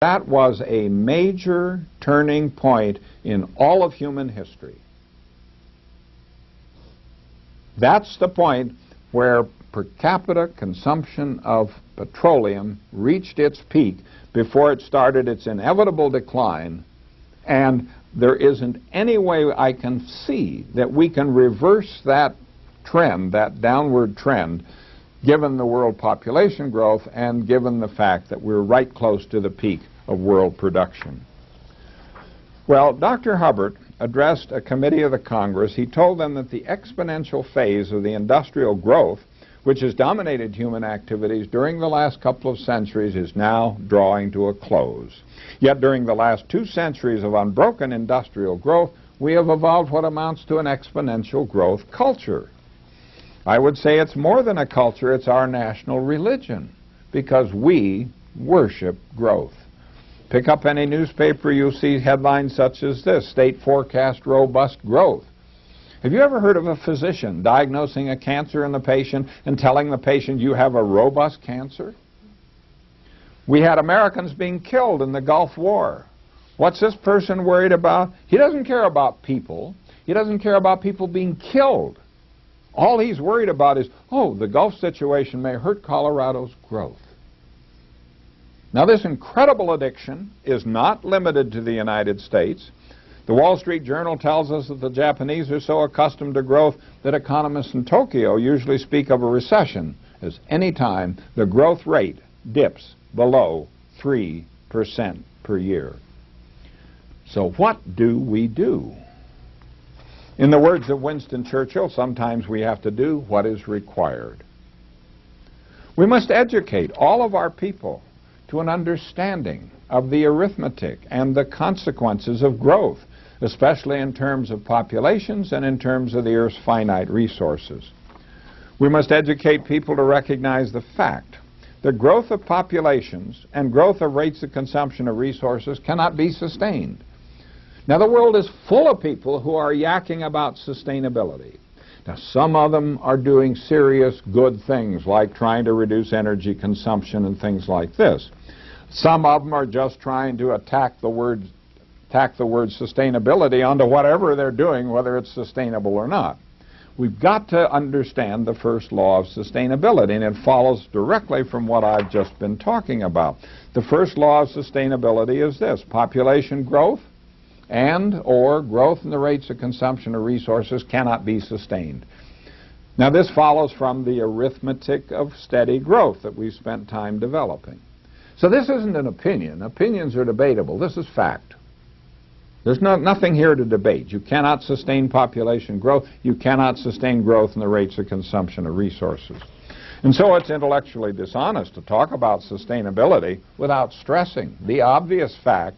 That was a major turning point in all of human history. That's the point where per capita consumption of petroleum reached its peak before it started its inevitable decline, and there isn't any way I can see that we can reverse that trend, that downward trend, given the world population growth and given the fact that we're right close to the peak of world production. Well, Dr. Hubbard addressed a committee of the Congress. He told them that the exponential phase of the industrial growth, which has dominated human activities during the last couple of centuries, is now drawing to a close. Yet during the last 2 centuries of unbroken industrial growth, we have evolved what amounts to an exponential growth culture. I would say it's more than a culture, it's our national religion, because we worship growth. Pick up any newspaper, you'll see headlines such as this: state forecast robust growth. Have you ever heard of a physician diagnosing a cancer in the patient and telling the patient you have a robust cancer? We had Americans being killed in the Gulf War. What's this person worried about? He doesn't care about people. He doesn't care about people being killed. All he's worried about is, oh, the Gulf situation may hurt Colorado's growth. Now, this incredible addiction is not limited to the United States. The Wall Street Journal tells us that the Japanese are so accustomed to growth that economists in Tokyo usually speak of a recession as any time the growth rate dips below 3% per year. So what do we do? In the words of Winston Churchill, sometimes we have to do what is required. We must educate all of our people to an understanding of the arithmetic and the consequences of growth, especially in terms of populations and in terms of the Earth's finite resources. We must educate people to recognize the fact that growth of populations and growth of rates of consumption of resources cannot be sustained. Now, the world is full of people who are yakking about sustainability. Now, some of them are doing serious good things, like trying to reduce energy consumption and things like this. Some of them are just trying to attack the word sustainability onto whatever they're doing, whether it's sustainable or not. We've got to understand the first law of sustainability, and it follows directly from what I've just been talking about. The first law of sustainability is this: population growth and or growth in the rates of consumption of resources cannot be sustained. Now, this follows from the arithmetic of steady growth that we've spent time developing. So this isn't an opinion. Opinions are debatable. This is fact. There's nothing here to debate. You cannot sustain population growth. You cannot sustain growth in the rates of consumption of resources. And so it's intellectually dishonest to talk about sustainability without stressing the obvious fact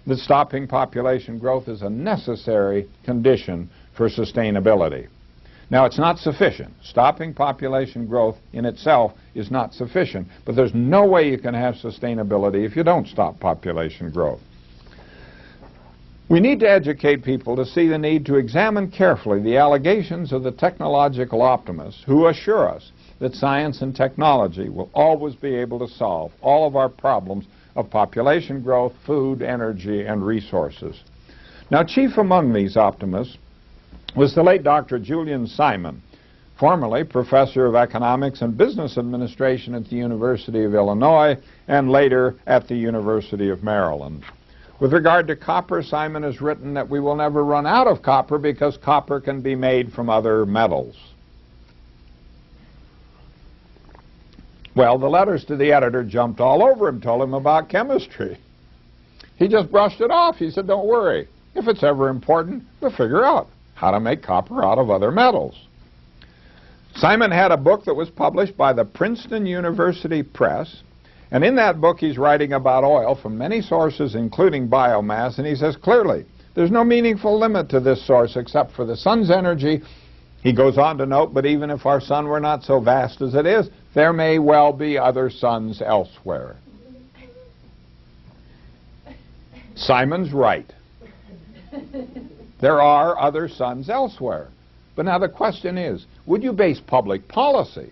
that stopping population growth is a necessary condition for sustainability. Now, it's not sufficient. Stopping population growth in itself is not sufficient, but there's no way you can have sustainability if you don't stop population growth. We need to educate people to see the need to examine carefully the allegations of the technological optimists who assure us that science and technology will always be able to solve all of our problems of population growth, food, energy, and resources. Now, chief among these optimists was the late Dr. Julian Simon, formerly professor of economics and business administration at the University of Illinois and later at the University of Maryland. With regard to copper, Simon has written that we will never run out of copper because copper can be made from other metals. Well, the letters to the editor jumped all over him, told him about chemistry. He just brushed it off. He said, don't worry. If it's ever important, we'll figure out how to make copper out of other metals. Simon had a book that was published by the Princeton University Press, and in that book he's writing about oil from many sources, including biomass, and he says clearly, there's no meaningful limit to this source except for the sun's energy. He goes on to note, but even if our sun were not so vast as it is, there may well be other suns elsewhere. Simon's right. There are other suns elsewhere. But now the question is, would you base public policy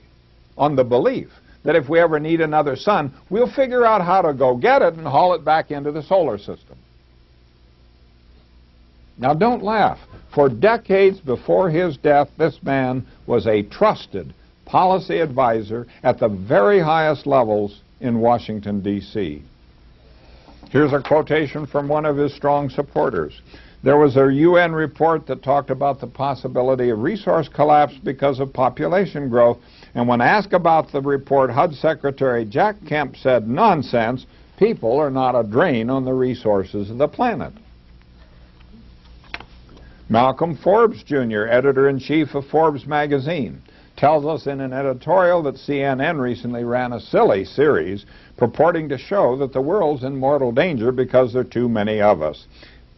on the belief that if we ever need another sun, we'll figure out how to go get it and haul it back into the solar system. Now don't laugh. For decades before his death, this man was a trusted policy advisor at the very highest levels in Washington, D.C. Here's a quotation from one of his strong supporters. There was a UN report that talked about the possibility of resource collapse because of population growth, and when asked about the report, HUD Secretary Jack Kemp said, "Nonsense, people are not a drain on the resources of the planet." Malcolm Forbes Jr., editor-in-chief of Forbes magazine, tells us in an editorial that CNN recently ran a silly series purporting to show that the world's in mortal danger because there are too many of us.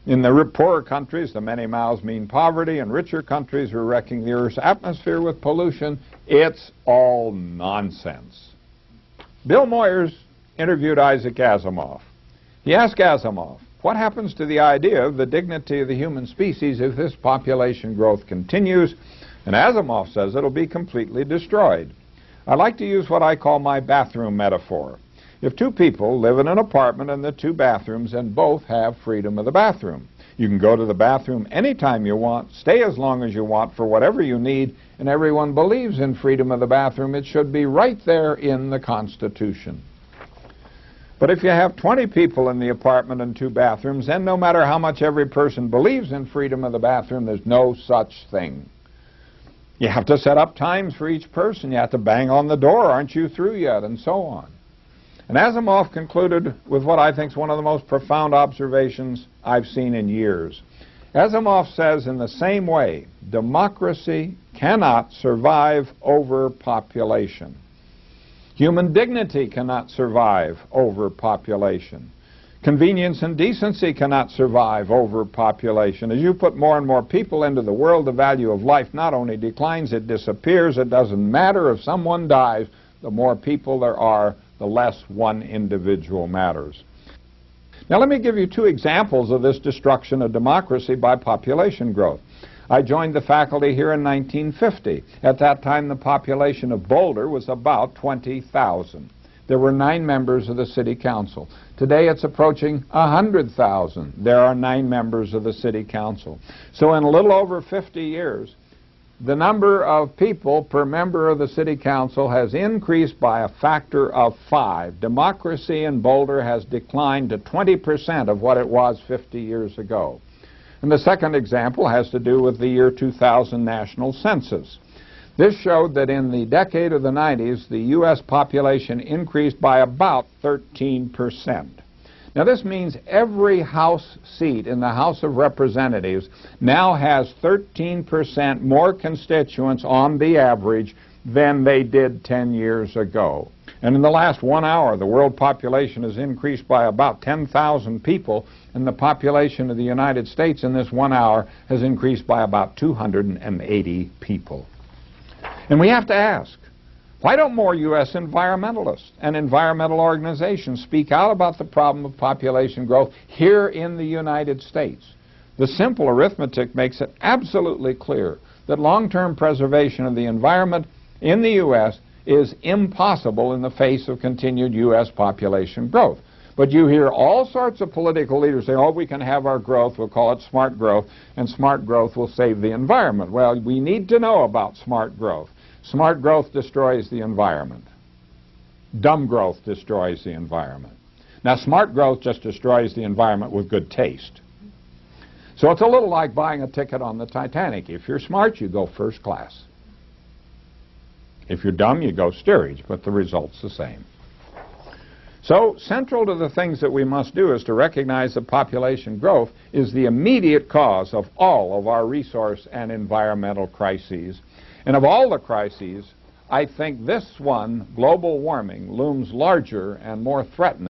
In the poorer countries, the many mouths mean poverty, and richer countries are wrecking the Earth's atmosphere with pollution. It's all nonsense. Bill Moyers interviewed Isaac Asimov. He asked Asimov, what happens to the idea of the dignity of the human species if this population growth continues? And Asimov says it'll be completely destroyed. I like to use what I call my bathroom metaphor. If two people live in an apartment and the two bathrooms and both have freedom of the bathroom, you can go to the bathroom anytime you want, stay as long as you want for whatever you need, and everyone believes in freedom of the bathroom. It should be right there in the Constitution. But if you have 20 people in the apartment and two bathrooms, then no matter how much every person believes in freedom of the bathroom, there's no such thing. You have to set up times for each person. You have to bang on the door, aren't you through yet, and so on. And Asimov concluded with what I think is one of the most profound observations I've seen in years. Asimov says, in the same way, democracy cannot survive overpopulation. Human dignity cannot survive overpopulation. Convenience and decency cannot survive overpopulation. As you put more and more people into the world, the value of life not only declines, it disappears. It doesn't matter if someone dies. The more people there are, the less one individual matters. Now let me give you two examples of this destruction of democracy by population growth. I joined the faculty here in 1950. At that time, the population of Boulder was about 20,000. There were 9 members of the city council. Today it's approaching 100,000. There are 9 members of the city council. So in a little over 50 years, the number of people per member of the city council has increased by a factor of 5. Democracy in Boulder has declined to 20% of what it was 50 years ago. And the second example has to do with the year 2000 national census. This showed that in the decade of the 90s, the U.S. population increased by about 13%. Now this means every House seat in the House of Representatives now has 13% more constituents on the average than they did 10 years ago. And in the last 1 hour, the world population has increased by about 10,000 people, and the population of the United States in this 1 hour has increased by about 280 people. And we have to ask, why don't more U.S. environmentalists and environmental organizations speak out about the problem of population growth here in the United States? The simple arithmetic makes it absolutely clear that long-term preservation of the environment in the U.S. is impossible in the face of continued U.S. population growth. But you hear all sorts of political leaders say, oh, we can have our growth, we'll call it smart growth, and smart growth will save the environment. Well, we need to know about smart growth. Smart growth destroys the environment. Dumb growth destroys the environment. Now, smart growth just destroys the environment with good taste. So it's a little like buying a ticket on the Titanic. If you're smart, you go first class. If you're dumb, you go steerage, but the result's the same. So central to the things that we must do is to recognize that population growth is the immediate cause of all of our resource and environmental crises. And of all the crises, I think this one, global warming, looms larger and more threatening